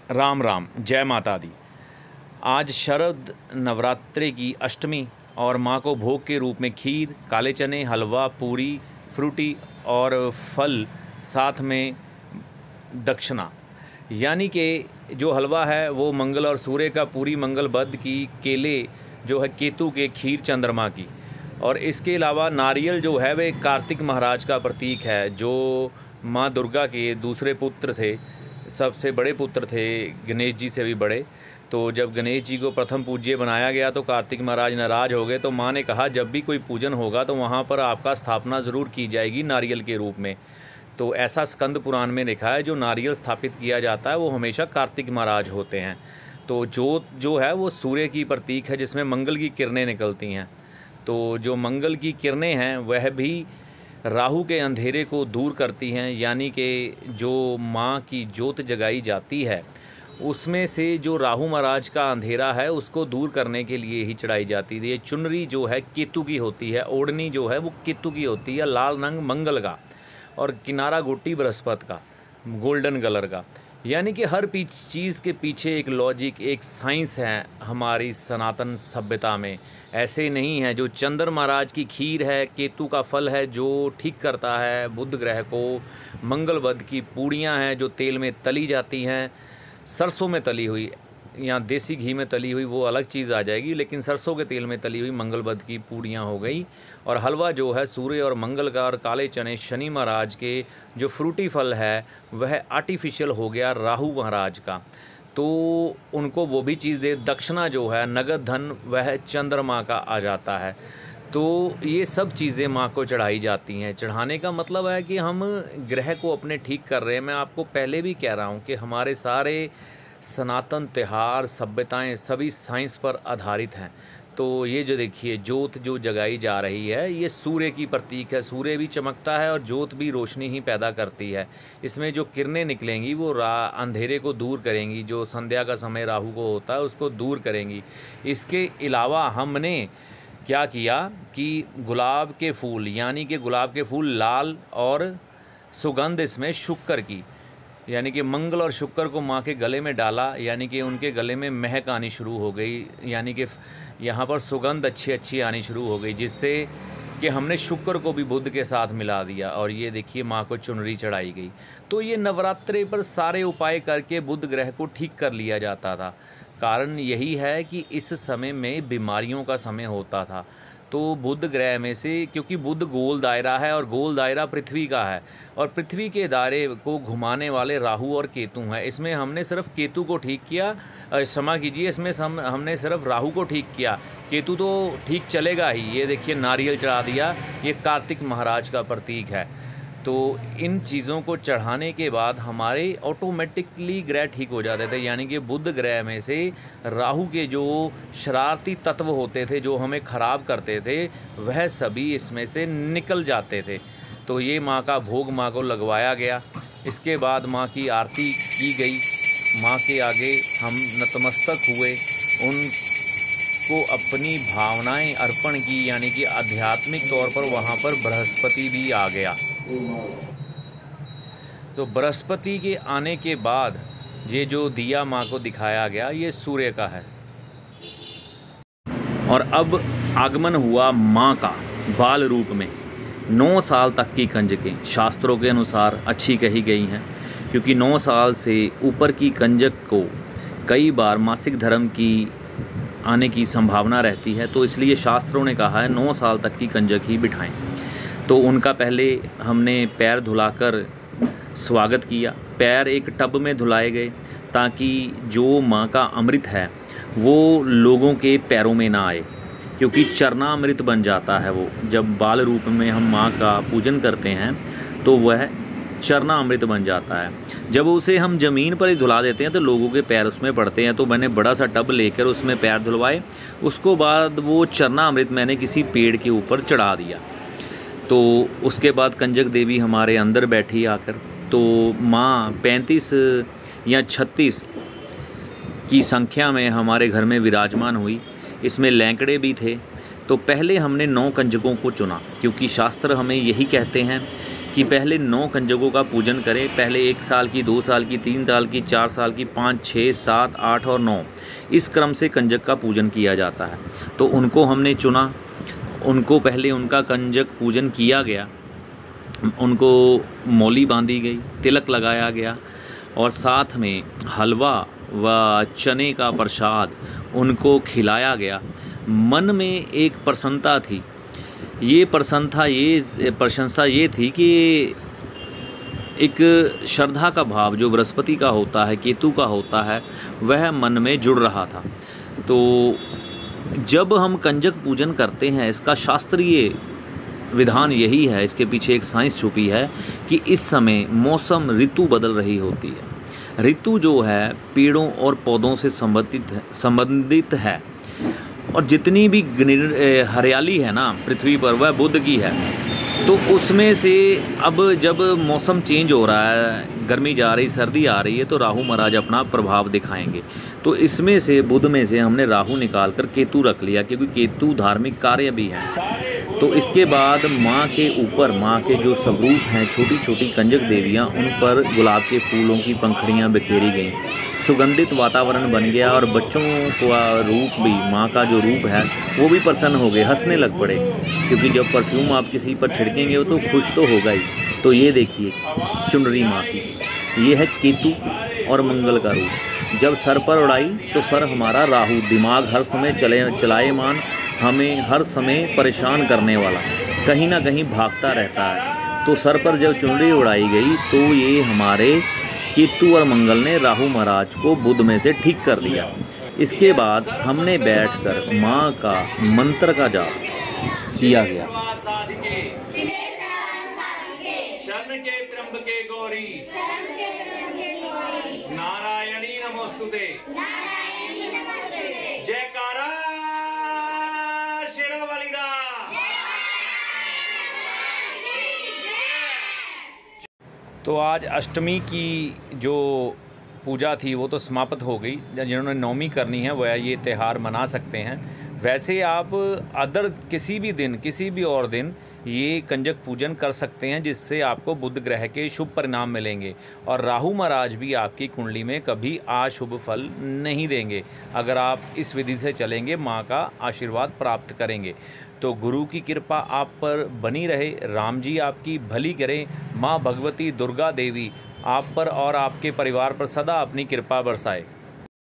राम राम, जय माता दी। आज शरद नवरात्रि की अष्टमी और माँ को भोग के रूप में खीर, काले चने, हलवा, पूरी, फ्रूटी और फल, साथ में दक्षिणा। यानी कि जो हलवा है वो मंगल और सूर्य का, पूरी मंगल बद की, केले जो है केतु के, खीर चंद्रमा की, और इसके अलावा नारियल जो है वह कार्तिक महाराज का प्रतीक है, जो माँ दुर्गा के दूसरे पुत्र थे, सबसे बड़े पुत्र थे, गणेश जी से भी बड़े। तो जब गणेश जी को प्रथम पूज्य बनाया गया तो कार्तिक महाराज नाराज़ हो गए। तो माँ ने कहा जब भी कोई पूजन होगा तो वहाँ पर आपका स्थापना ज़रूर की जाएगी नारियल के रूप में। तो ऐसा स्कंद पुराण में लिखा है, जो नारियल स्थापित किया जाता है वो हमेशा कार्तिक महाराज होते हैं। तो जोत जो है वो सूर्य की प्रतीक है, जिसमें मंगल की किरणें निकलती हैं। तो जो मंगल की किरणें हैं वह भी राहु के अंधेरे को दूर करती हैं, यानी कि जो माँ की जोत जगाई जाती है उसमें से जो राहु महाराज का अंधेरा है उसको दूर करने के लिए ही चढ़ाई जाती है। ये चुनरी जो है केतु की होती है, ओढ़नी जो है वो केतु की होती है, लाल रंग मंगल का, और किनारा गोटी बृहस्पति का, गोल्डन कलर का। यानी कि हर चीज़ के पीछे एक लॉजिक, एक साइंस है हमारी सनातन सभ्यता में। ऐसे नहीं है। जो चंद्र महाराज की खीर है, केतु का फल है जो ठीक करता है बुध ग्रह को, मंगल बद की पूड़ियाँ हैं जो तेल में तली जाती हैं, सरसों में तली हुई या देसी घी में तली हुई वो अलग चीज़ आ जाएगी, लेकिन सरसों के तेल में तली हुई मंगल बद की पूड़ियाँ हो गई। और हलवा जो है सूर्य और मंगल का, और काले चने शनि महाराज के, जो फ्रूटी फल है वह आर्टिफिशियल हो गया राहु महाराज का, तो उनको वो भी चीज़ दे। दक्षिणा जो है नगद धन वह चंद्रमा का आ जाता है। तो ये सब चीज़ें माँ को चढ़ाई जाती हैं। चढ़ाने का मतलब है कि हम ग्रह को अपने ठीक कर रहे हैं। मैं आपको पहले भी कह रहा हूँ कि हमारे सारे सनातन त्यौहार, सभ्यताएं सभी साइंस पर आधारित हैं। तो ये जो देखिए जोत जो जगाई जा रही है ये सूर्य की प्रतीक है। सूर्य भी चमकता है और जोत भी रोशनी ही पैदा करती है। इसमें जो किरणें निकलेंगी वो अंधेरे को दूर करेंगी, जो संध्या का समय राहु को होता है उसको दूर करेंगी। इसके अलावा हमने क्या किया कि गुलाब के फूल, यानी कि गुलाब के फूल लाल, और सुगंध इसमें शुक्र की, यानी कि मंगल और शुक्र को माँ के गले में डाला, यानी कि उनके गले में महक आनी शुरू हो गई, यानी कि यहाँ पर सुगंध अच्छी अच्छी आनी शुरू हो गई, जिससे कि हमने शुक्र को भी बुध के साथ मिला दिया। और ये देखिए माँ को चुनरी चढ़ाई गई। तो ये नवरात्रि पर सारे उपाय करके बुध ग्रह को ठीक कर लिया जाता था। कारण यही है कि इस समय में बीमारियों का समय होता था। तो बुध ग्रह में से, क्योंकि बुध गोल दायरा है और गोल दायरा पृथ्वी का है, और पृथ्वी के दायरे को घुमाने वाले राहु और केतु हैं। इसमें हमने सिर्फ केतु को ठीक किया, क्षमा कीजिए, इसमें हमने सिर्फ राहु को ठीक किया। केतु तो ठीक चलेगा ही। ये देखिए नारियल चढ़ा दिया, ये कार्तिक महाराज का प्रतीक है। तो इन चीज़ों को चढ़ाने के बाद हमारे ऑटोमेटिकली ग्रह ठीक हो जाते थे। यानी कि बुध ग्रह में से राहु के जो शरारती तत्व होते थे, जो हमें ख़राब करते थे, वह सभी इसमें से निकल जाते थे। तो ये माँ का भोग माँ को लगवाया गया। इसके बाद माँ की आरती की गई, माँ के आगे हम नतमस्तक हुए, उनको अपनी भावनाएं अर्पण की, यानी कि आध्यात्मिक तौर पर वहाँ पर बृहस्पति भी आ गया। तो बृहस्पति के आने के बाद ये जो दिया माँ को दिखाया गया ये सूर्य का है। और अब आगमन हुआ माँ का बाल रूप में। 9 साल तक की कंजकें शास्त्रों के अनुसार अच्छी कही गई हैं, क्योंकि 9 साल से ऊपर की कंजक को कई बार मासिक धर्म की आने की संभावना रहती है। तो इसलिए शास्त्रों ने कहा है 9 साल तक की कंजक ही बिठाएं। तो उनका पहले हमने पैर धुलाकर स्वागत किया। पैर एक टब में धुलाए गए ताकि जो माँ का अमृत है वो लोगों के पैरों में ना आए, क्योंकि चरणामृत बन जाता है वो। जब बाल रूप में हम माँ का पूजन करते हैं तो वह चरणामृत बन जाता है। जब उसे हम ज़मीन पर ही धुला देते हैं तो लोगों के पैर उसमें पड़ते हैं। तो मैंने बड़ा सा टब लेकर उसमें पैर धुलवाए। उसको बाद वो चरणामृत मैंने किसी पेड़ के ऊपर चढ़ा दिया। तो उसके बाद कंजक देवी हमारे अंदर बैठी आकर। तो माँ 35 या 36 की संख्या में हमारे घर में विराजमान हुई। इसमें लैंकड़े भी थे। तो पहले हमने 9 कंजकों को चुना, क्योंकि शास्त्र हमें यही कहते हैं कि पहले 9 कंजकों का पूजन करें। पहले 1 साल की, 2 साल की, 3 साल की, 4 साल की, 5, 6, 7, 8 और 9 इस क्रम से कंजक का पूजन किया जाता है। तो उनको हमने चुना, उनको पहले उनका कंजक पूजन किया गया, उनको मौली बांधी गई, तिलक लगाया गया और साथ में हलवा व चने का प्रसाद उनको खिलाया गया। मन में एक प्रसन्नता थी, ये प्रशंसा ये थी कि एक श्रद्धा का भाव जो बृहस्पति का होता है, केतु का होता है, वह मन में जुड़ रहा था। तो जब हम कंजक पूजन करते हैं, इसका शास्त्रीय विधान यही है, इसके पीछे एक साइंस छुपी है कि इस समय मौसम ऋतु बदल रही होती है। ऋतु जो है पेड़ों और पौधों से संबंधित है और जितनी भी हरियाली है ना पृथ्वी पर, वह बुध की है। तो उसमें से अब जब मौसम चेंज हो रहा है, गर्मी जा रही, सर्दी आ रही है, तो राहु महाराज अपना प्रभाव दिखाएंगे। तो इसमें से बुध में से हमने राहु निकाल कर केतु रख लिया, क्योंकि केतु धार्मिक कार्य भी है। तो इसके बाद माँ के ऊपर, माँ के जो स्वरूप हैं, छोटी छोटी कंजक देवियाँ, उन पर गुलाब के फूलों की पंखुड़ियाँ बिखेरी गईं, सुगंधित वातावरण बन गया और बच्चों का रूप भी, माँ का जो रूप है वो भी प्रसन्न हो गए, हंसने लग पड़े, क्योंकि जब परफ्यूम आप किसी पर छिड़केंगे तो खुश तो होगा ही। तो ये देखिए चुनरी माँ की, ये है केतु और मंगल का रूप। जब सर पर उड़ाई तो सर हमारा राहु, दिमाग हर समय चलायमान, हमें हर समय परेशान करने वाला, कहीं ना कहीं भागता रहता है। तो सर पर जब चुनरी उड़ाई गई तो ये हमारे केतु और मंगल ने राहु महाराज को बुध में से ठीक कर दिया। इसके बाद हमने बैठकर माँ का मंत्र का जाप किया गया। शरण के त्र्यंबके गौरी, नारायणी नमोस्तुते, जयकारा शेरावाली दा। तो आज अष्टमी की जो पूजा थी वो तो समाप्त हो गई। जिन्होंने नवमी करनी है वह ये त्यौहार मना सकते हैं। वैसे आप अदर किसी भी दिन, किसी भी और दिन ये कंजक पूजन कर सकते हैं, जिससे आपको बुध ग्रह के शुभ परिणाम मिलेंगे और राहु महाराज भी आपकी कुंडली में कभी अशुभ फल नहीं देंगे। अगर आप इस विधि से चलेंगे, माँ का आशीर्वाद प्राप्त करेंगे। तो गुरु की कृपा आप पर बनी रहे, राम जी आपकी भली करें, माँ भगवती दुर्गा देवी आप पर और आपके परिवार पर सदा अपनी कृपा बरसाए।